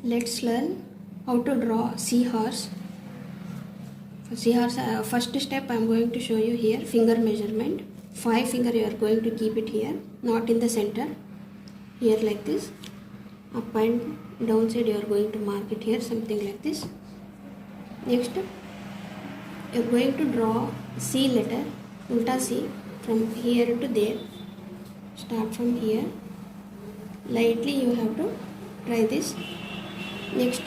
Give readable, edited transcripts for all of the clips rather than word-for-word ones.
Let's learn how to draw seahorse. For seahorse, first step I am going to show you here finger measurement. 5 finger you are going to keep it here, not in the center. Here like this. Up and down side you are going to mark it here, something like this. Next, you are going to draw C letter, ulta C, from here to there. Start from here. Lightly you have to try this. Next,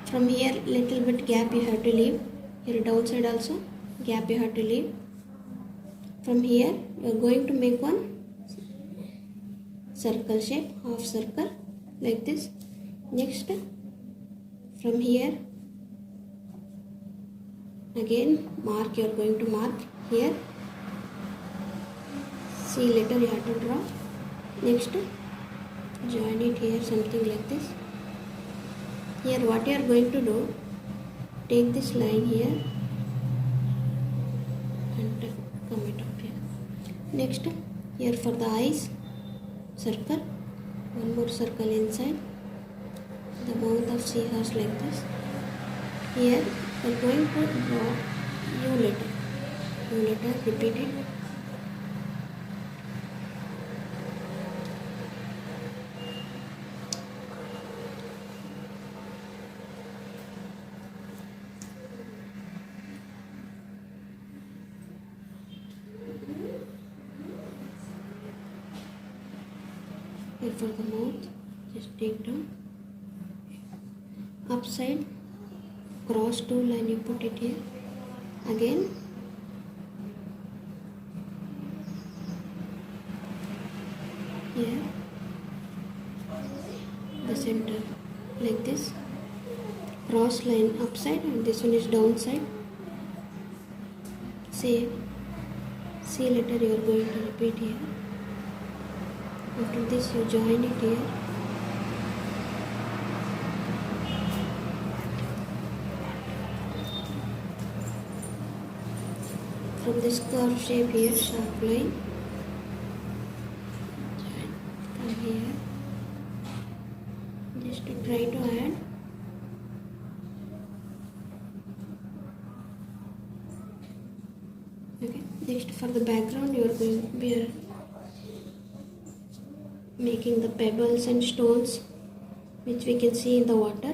from here little bit gap you have to leave. Here downside also gap you have to leave. From here you are going to make one circle shape, half circle like this. Next, from here again mark, you are going to mark here C letter you have to draw. Next, join it here, something like this. Here what you are going to do, take this line here and come it up here. Next, here for the eyes, circle, one more circle inside the mouth of seahorse like this. Here we are going to draw U letter, repeat it. Here for the mouth, just take down. Upside, cross two line you put it here. Again, here, the center, like this. Cross line upside and this one is downside. Same, C letter you are going to repeat here. After this you join it here. From this curve shape here, sharp line. Join from here. Just to try to add. Okay. Next, for the background you are going to be making the pebbles and stones which we can see in the water.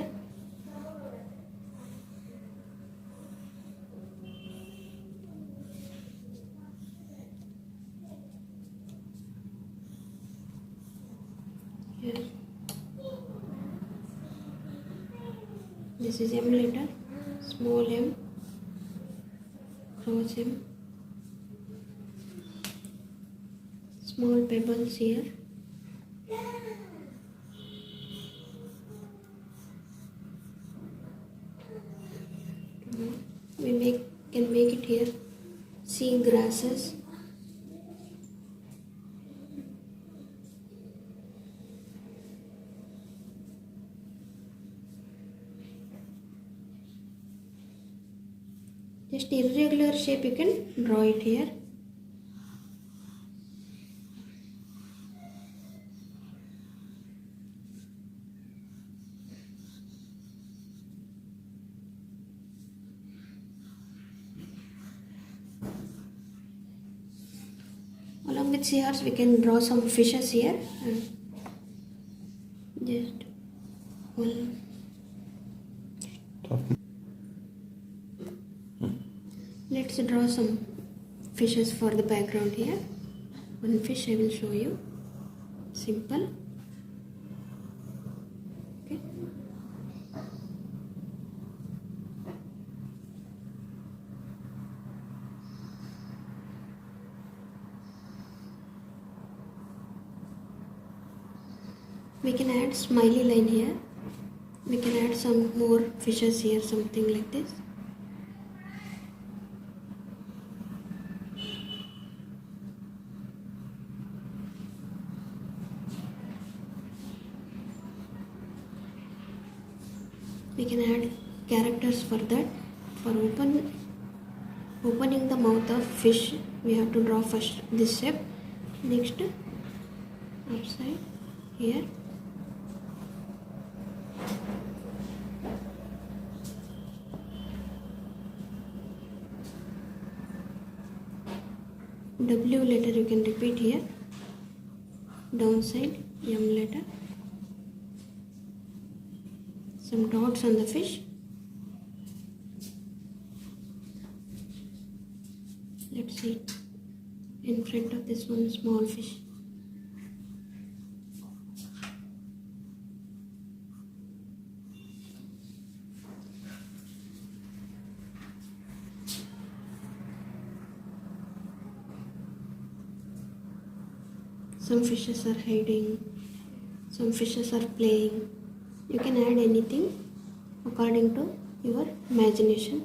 Here. This is M letter, small m, cross m, small pebbles here. We can make it here sea grasses. Just irregular shape you can draw it here. Along with seahorse we can draw some fishes here. Just one. Let's draw some fishes for the background here. One fish I will show you. Simple. Okay. We can add smiley line here. We can add some more fishes here, something like this. We can add characters for that. For opening the mouth of fish, we have to draw first this shape. Next, upside here. W letter you can repeat here, downside M letter, some dots on the fish. Let's see, in front of this one small fish. Some fishes are hiding, some fishes are playing. You can add anything according to your imagination.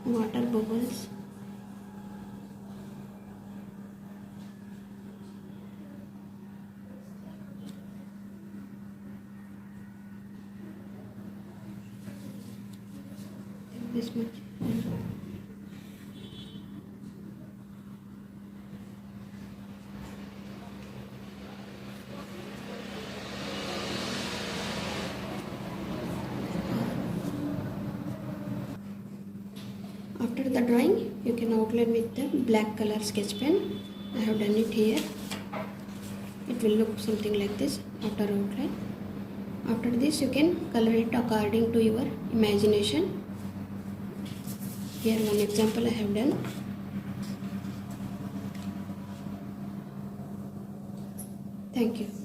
Water bubbles. This much. After the drawing, you can outline with the black color sketch pen. I have done it here. It will look something like this after outline. After this, you can color it according to your imagination. Here one example I have done. Thank you.